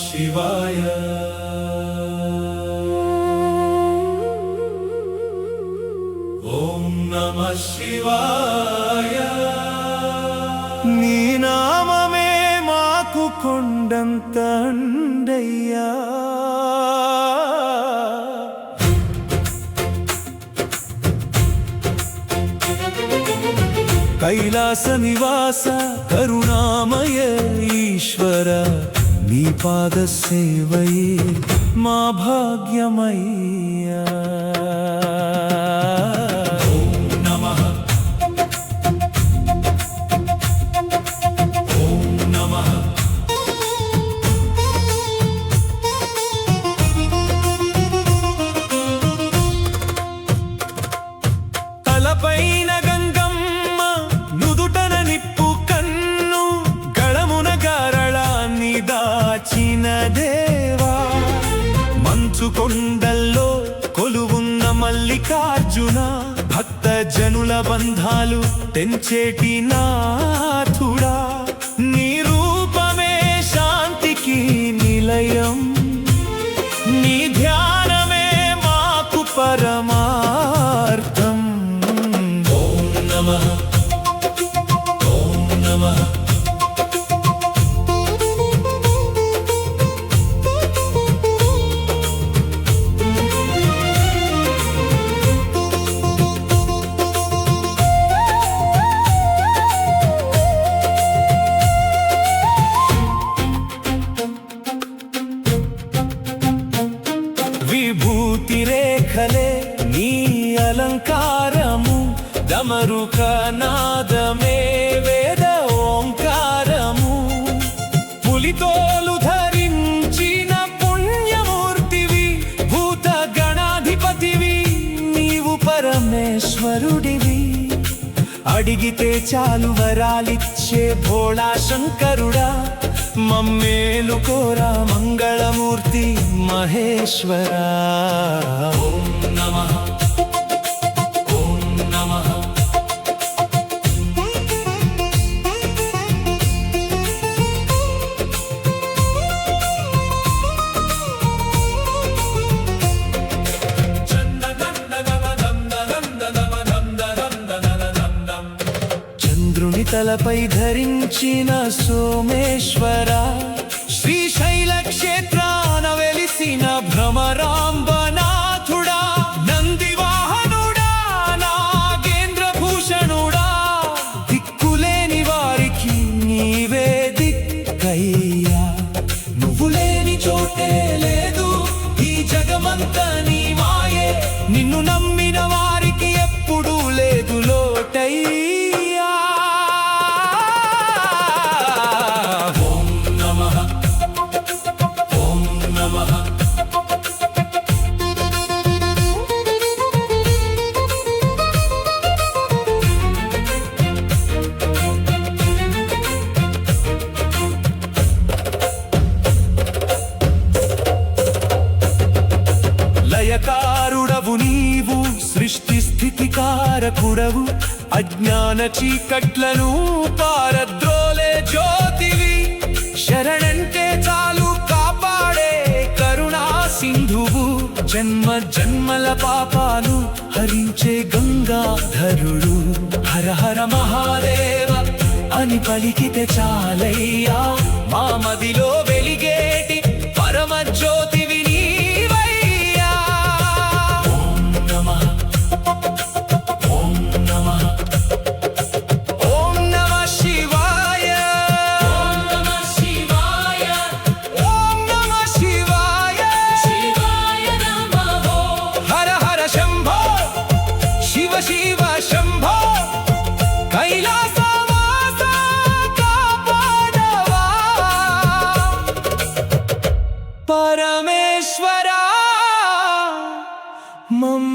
శివాయ. ఓం నమః శివాయ. నీ నామమే మాకు కొండంత అండయ్యా. కైలాస నివాస కరుణామయ ఈశ్వర, నీ పాద సేవయే మా భాగ్యమయ్యా. ఓం నమః ఓం నమః. తలపైన గంగమ్మ, నుదుటన నిప్పు కన్ను, గళమున గరళాన్ని దాచిన దేవా. మంచు కొండల్లో కొలువున్న మల్లికార్జున, భక్త జనుల బంధాలు తెంచేటి నాథుడా. నీ రూపమే శాంతికి నిలయం, నీ ధ్యానమే మాకు పరమార్థం. ఓం నమః ఓం నమః. విభూతి రేఖలే నీ అలంకారము, డమరుక నాదమే వేద ఓంకారము. పులితోలు ధరించిన పుణ్యమూర్తివి, భూత గణాధిపతివి, నీవు పరమేశ్వరుడివి. అడిగితే చాలు వరాలిచ్చే భోళా శంకరుడా, మమ్మేలు కోరా మంగళమూర్తి మహేశ్వరా. ఓం నమః ఓం నమః. చంద్రుని తలపై ధరించిన సోమేశ్వర, శ్రీశైల క్షేత్రాన వెలిసిన భ్రమరాంబనాథుడా. నందివాహనుడా, నాగేంద్ర భూషణుడా, దిక్కులేని వారికి నీవే దిక్కయ్యా. నువ్వు లేని చోటే లేదు ఈ జగమంతా నీ మాయే, నిన్ను నమ్మిన వారికి ఎప్పుడూ లేదు లోటయ్యా. ఓం నమః ఓం నమః. లయకారుడవు నీవు, సృష్టి స్థితి కారకుడవు, అజ్ఞాన చీకట్లను పారద్రోలే జ్యోతివి. శరణంటే చాలు కాపాడే కరుణా సింధువు, జన్మ జన్మల పాపాలు హరించే గంగాధరుడు. హర హర మహాదేవ అని పలికితే చాలయ్యా, మా మదిలో వెలిగేటి పరమ జ్యోతివి నీవయ్యా. ఓం నమః ఓం నమః. ఓం నమః శివాయ. ఓం నమః శివాయ. ఓం నమః శివాయ. శివాయ నమః. హర హర శంభో, శివ శివ శంభో, కైలాసవాస కాపాడవా. పరమేశ్వరా మమ్మ